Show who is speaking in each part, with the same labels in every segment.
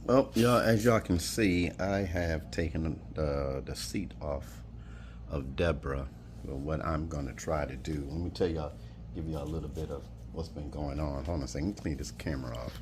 Speaker 1: Well, y'all, as y'all can see, I have taken the seat off of Deborah. Well, what I'm going to try to do, let me tell y'all, give y'all a little bit of what's been going on. Hold on a second, let me clean this camera off.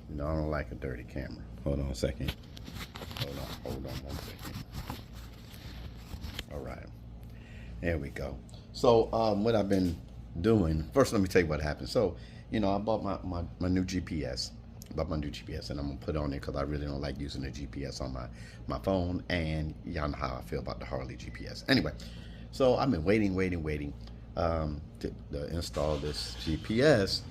Speaker 1: You know, I don't like a dirty camera. Hold on a second. Hold on 1 second. All right, there we go. So, what I've been doing, first let me tell you what happened. So, I bought my new GPS. Bought my new GPS, and I'm gonna put it on there because I really don't like using the GPS on my phone, and y'all know how I feel about the Harley GPS. Anyway, so I've been waiting to install this GPS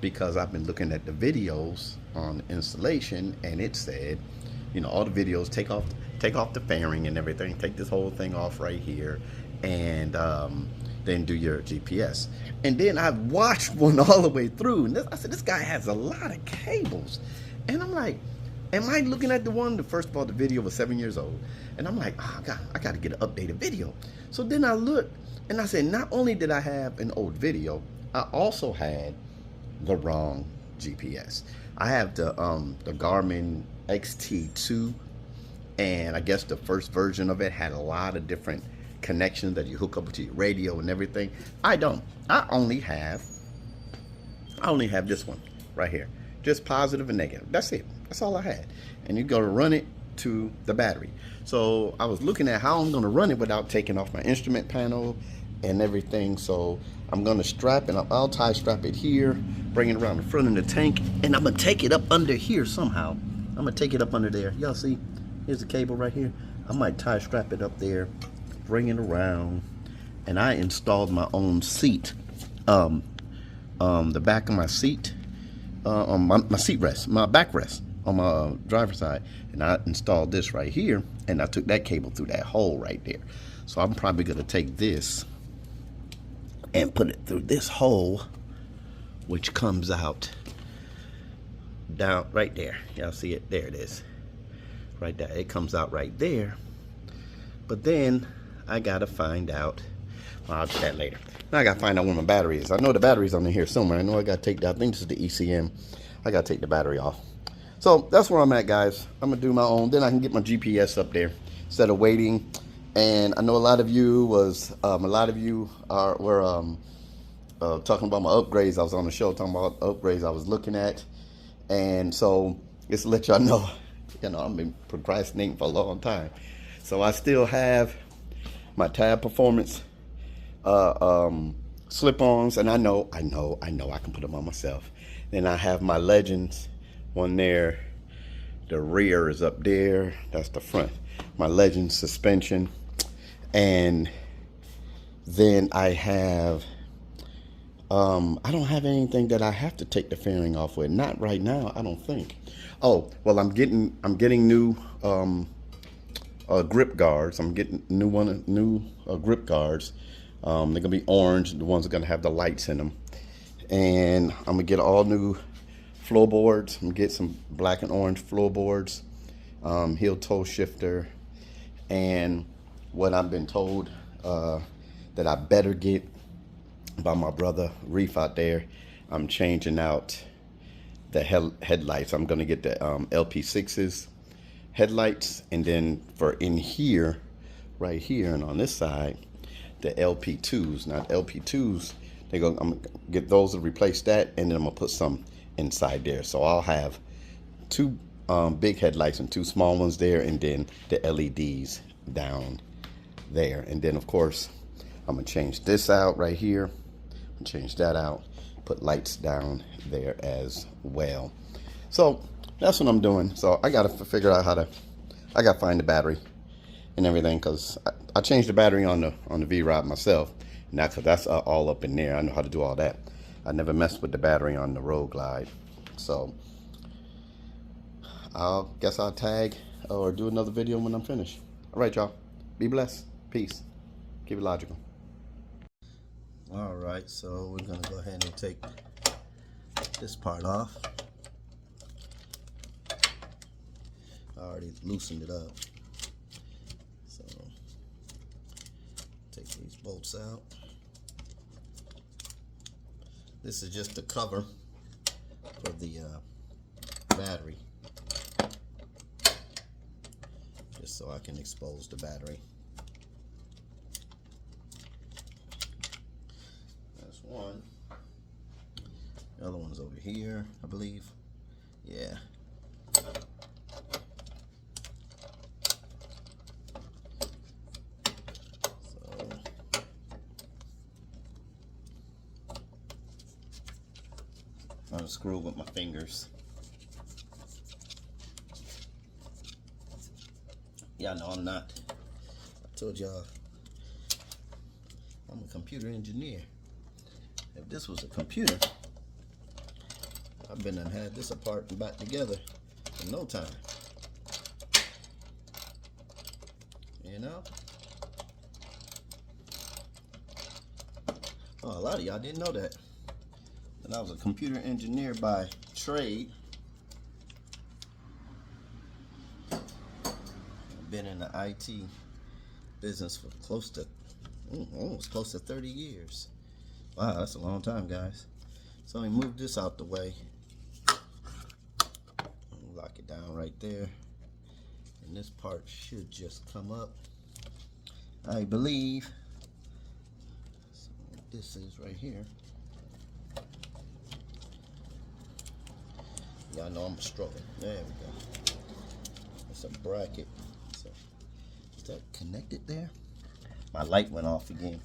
Speaker 1: because I've been looking at the videos on installation, and it said, all the videos take off the fairing and everything, take this whole thing off right here, and then do your GPS. And then I watched one all the way through, and I said, this guy has a lot of cables, and I'm like, am I looking at the one? The first of all, the video was 7 years old, and I'm like, oh, I got to get an updated video. So then I looked, and I said, not only did I have an old video, I also had the wrong GPS. I have the Garmin XT2, and I guess the first version of it had a lot of different connections that you hook up to your radio and everything. I don't. I only have this one right here, just positive and negative. That's it. That's all I had. And you go to run it to the battery. So I was looking at how I'm going to run it without taking off my instrument panel and everything. So I'm going to strap, and I'll tie strap it here, bring it around the front of the tank, and I'm going to take it up under here somehow. I'm going to take it up under there. Y'all see? Here's the cable right here. I might tie strap it up there, bring it around, and I installed my own seat. The back of my seat, on my seat rest, my backrest on my driver's side, and I installed this right here, and I took that cable through that hole right there. So I'm probably gonna take this and put it through this hole, which comes out down right there. Y'all see it? There it is. Right there. It comes out right there. But then I gotta find out. Well, I'll do that later. Now I gotta find out where my battery is. I know the battery's under here somewhere. I know I gotta take that. I think this is the ECM. I gotta take the battery off. So that's where I'm at, guys. I'm gonna do my own. Then I can get my GPS up there instead of waiting. And I know a lot of you were talking about my upgrades. I was on the show talking about upgrades I was looking at, and so just to let y'all know, I've been procrastinating for a long time. So I still have my Tab Performance slip-ons, and I know I can put them on myself. Then I have my Legends one there. The rear is up there. That's the front. My Legends suspension, and then I have. I don't have anything that I have to take the fairing off with. Not right now, I don't think. Oh, well, I'm getting new grip guards. I'm getting new grip guards. They're gonna be orange. The ones that are gonna have the lights in them. And I'm gonna get all new floorboards. I'm gonna get some black and orange floorboards, heel toe shifter, and what I've been told that I better get by my brother Reef out there, I'm changing out the headlights. I'm gonna get the LP6s headlights, and then for in here, right here, and on this side, the LP2s. Now LP2s, I'm gonna get those to replace that, and then I'm gonna put some inside there. So I'll have two big headlights and two small ones there, and then the LEDs down there. And then of course I'm gonna change this out right here, change that out, put lights down there as well. So that's what I'm doing. So I gotta figure out I gotta find the battery and everything, because I changed the battery on the V-Rod myself. Now, cause that's all up in there. I know how to do all that. I never messed with the battery on the Road Glide. So guess I'll tag or do another video when I'm finished. All right, y'all. Be blessed. Peace. Keep it logical. All right, so we're gonna go ahead and take this part off. I already loosened it up. So take these bolts out. This is just the cover for the battery, just so I can expose the battery. That's one. The other one's over here, I believe. Yeah. So unscrew with my fingers. Y'all know I'm not. I told y'all I'm a computer engineer. If this was a computer, I've been and had this apart and back together in no time. You know? Oh, a lot of y'all didn't know that. And I was a computer engineer by trade. I've been in the IT business for almost close to 30 years. Wow, that's a long time, guys. So let me move this out the way. Lock it down right there. And this part should just come up, I believe. So what this is right here. Y'all know I'm struggling. There we go. It's a bracket. So, is that connected there? My light went off again.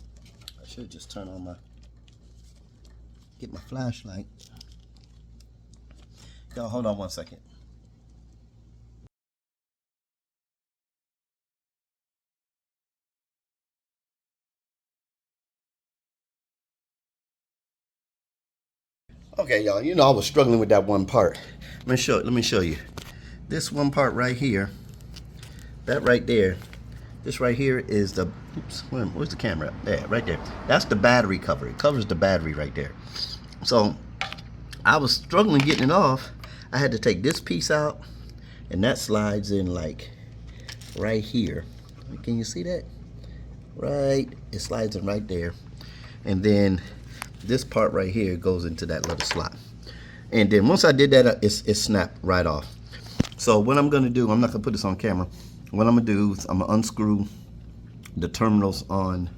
Speaker 1: I should just turn on get my flashlight. Y'all hold on one second. Okay, y'all, you know I was struggling with that one part. Let me show you. This one part right here, that right there, this right here is the, oops, where's the camera? There, right there. That's the battery cover. It covers the battery right there. So I was struggling getting it off. I had to take this piece out, and that slides in like right here. Can you see that? Right, it slides in right there. And then this part right here goes into that little slot. And then once I did that, it snapped right off. So what I'm gonna do, I'm not gonna put this on camera. What I'm gonna do is I'm gonna unscrew the terminals on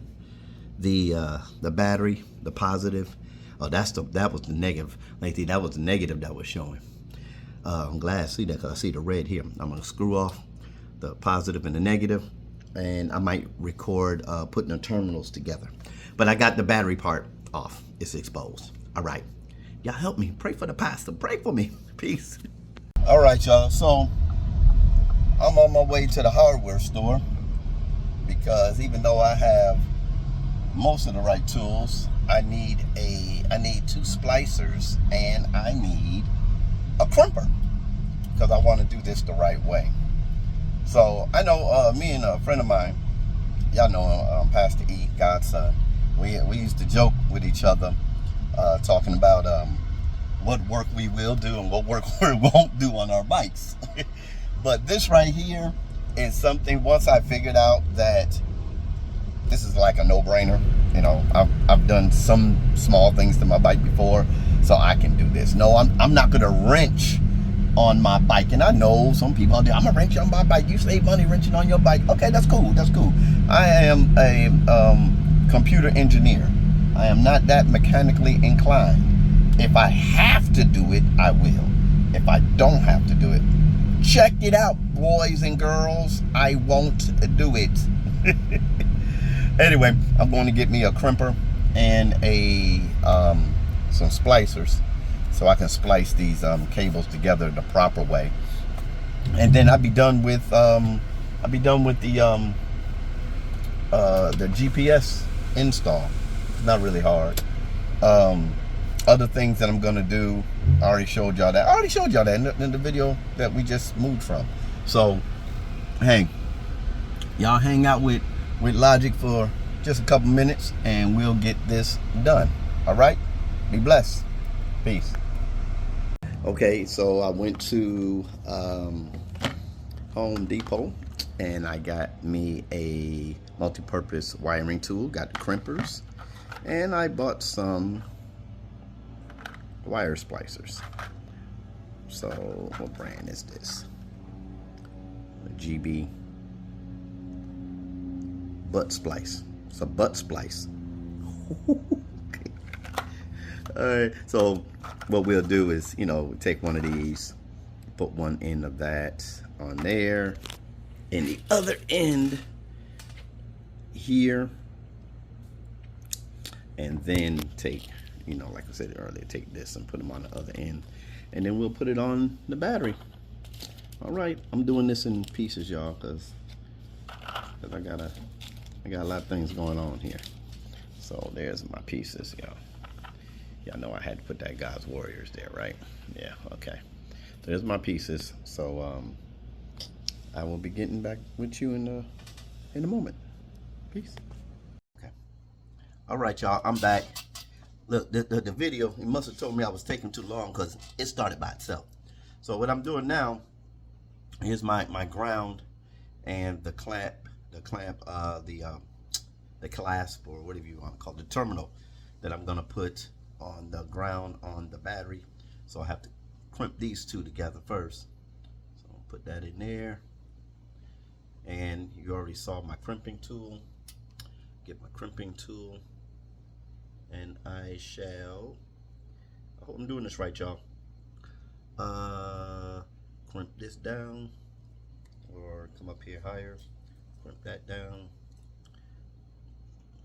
Speaker 1: the battery, the positive. Oh, that was the negative. Like, that was the negative that was showing. I'm glad I see that because I see the red here. I'm gonna screw off the positive and the negative, and I might record putting the terminals together. But I got the battery part off. It's exposed. All right, y'all help me. Pray for the pastor. Pray for me. Peace. All right, y'all. So I'm on my way to the hardware store because even though I have most of the right tools, I need 2 splicers and I need a crimper because I want to do this the right way. So I know me and a friend of mine, y'all know Pastor E, God's son. We used to joke with each other, talking about what work we will do and what work we won't do on our bikes. But this right here is something, once I figured out that this is like a no-brainer. You know, I've done some small things to my bike before, so I can do this. No, I'm not gonna wrench on my bike. And I know some people out there, I'm gonna wrench on my bike. You save money wrenching on your bike. Okay, that's cool, that's cool. I am a computer engineer. I am not that mechanically inclined. If I have to do it, I will. If I don't have to do it, check it out, boys and girls, I won't do it. Anyway, I'm going to get me a crimper and some splicers so I can splice these cables together the proper way. And then I'll be done with the GPS install. It's not really hard. Other things that I'm gonna do, I already showed y'all that. In the video that we just moved from. So, hey, y'all hang out with Logic for just a couple minutes and we'll get this done. All right? Be blessed. Peace. Okay, so I went to Home Depot and I got me a multi-purpose wiring tool, got the crimpers, and I bought some wire splicers. So what brand is this? A GB butt splice. It's a butt splice. Okay. All right. So what we'll do is, you know, take one of these, put one end of that on there, and the other end here, and then take, you know, like I said earlier, take this and put them on the other end, and then we'll put it on the battery. All right, I'm doing this in pieces, y'all, because I got a lot of things going on here. So there's my pieces, y'all. Y'all know I had to put that God's Warriors there, right? Yeah, okay. There's my pieces. So I will be getting back with you in a moment. Peace. Okay. All right, y'all. I'm back. Look, the video, it must have told me I was taking too long because it started by itself. So what I'm doing now, here's my ground and the clamp, the clasp, or whatever you want to call it, the terminal that I'm gonna put on the ground on the battery. So I have to crimp these two together first. So I'll put that in there. And you already saw my crimping tool. Get my crimping tool, and I hope I'm doing this right, y'all. Crimp this down, or come up here higher, crimp that down.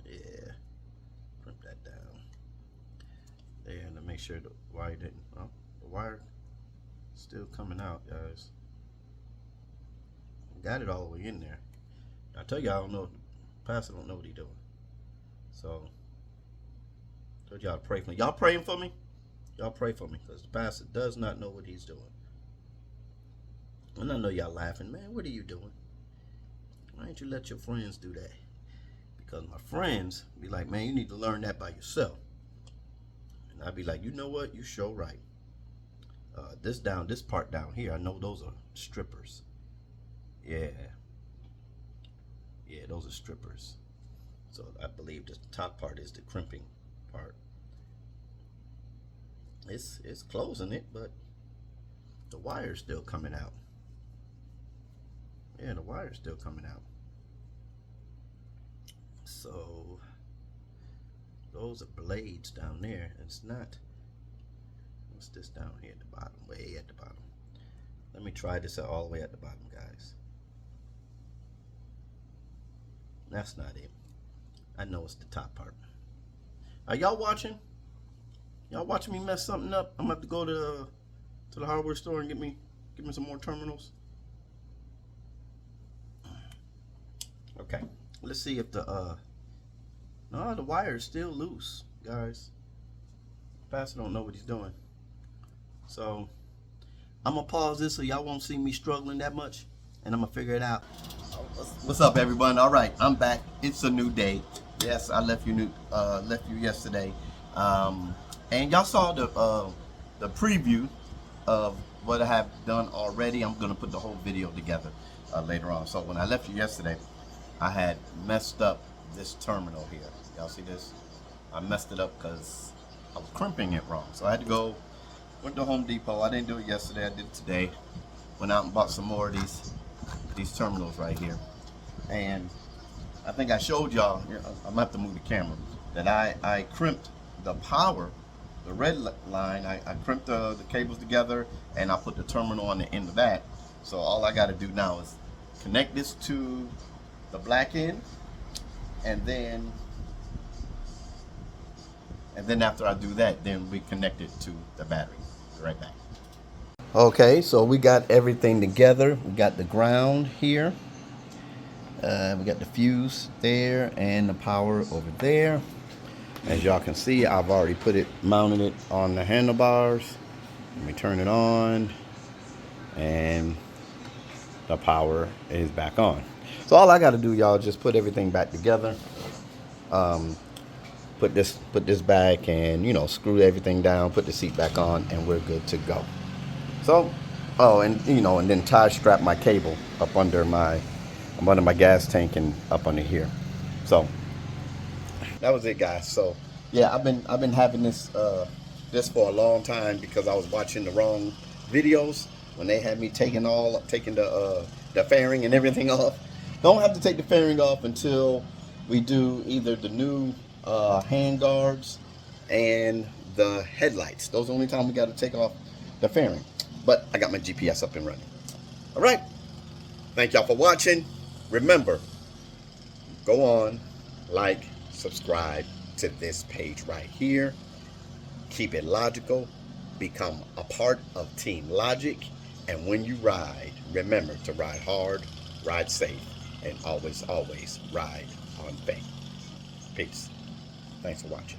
Speaker 1: Yeah, crimp that down there, and to make sure the wire didn't, oh, the wire still coming out, guys. Got it all the way in there. I tell you, I don't know, pastor don't know what he's doing. So told y'all to pray for me. Y'all praying for me? Y'all pray for me, because the pastor does not know what he's doing. And I know y'all laughing, man, what are you doing? Why don't you let your friends do that? Because my friends be like, man, you need to learn that by yourself. And I'd be like, you know what? You sure right. This part down here, I know those are strippers. Yeah, those are strippers. So I believe the top part is the crimping part. It's closing it, but the wire's still coming out. Yeah, the wire's still coming out. So those are blades down there. It's not. What's this down here at the bottom? Way at the bottom. Let me try this out all the way at the bottom, guys. That's not it. I know it's the top part. Are y'all watching? Y'all watching me mess something up? I'm gonna have to go to the hardware store and get me some more terminals. Okay, let's see if the wire is still loose, guys. Pastor don't know what he's doing. So I'm gonna pause this so y'all won't see me struggling that much, and I'm gonna figure it out. What's up, everyone? All right, I'm back. It's a new day. Yes, I left you yesterday, and y'all saw the preview of what I have done already. I'm gonna put the whole video together later on. So when I left you yesterday, I had messed up this terminal here. Y'all see this? I messed it up because I was crimping it wrong. So I had to went to Home Depot. I didn't do it yesterday. I did it today. Went out and bought some more of these terminals right here. And I think I showed y'all, I'm gonna have to move the camera, that I crimped the power, the red line. I crimped the cables together, and I put the terminal on the end of that. So all I gotta do now is connect this to the black end, and then after I do that, then we connect it to the battery. Be right back. Okay, so we got everything together. We got the ground here. We got the fuse there and the power over there. As y'all can see, I've already mounted it on the handlebars. Let me turn it on, and the power is back on. So all I got to do, y'all, just put everything back together. Put this back, and screw everything down. Put the seat back on, and we're good to go. So, and then tie strap my cable up under my gas tank and up under here. So that was it, guys. So yeah, I've been having this for a long time because I was watching the wrong videos when they had me taking the fairing and everything off. Don't have to take the fairing off until we do either the new hand guards and the headlights. Those are the only time we got to take off the fairing. But I got my GPS up and running. All right. Thank y'all for watching. Remember, go on, like, subscribe to this page right here. Keep it logical. Become a part of Team Logic. And when you ride, remember to ride hard, ride safe, and always, always ride on faith. Peace. Thanks for watching.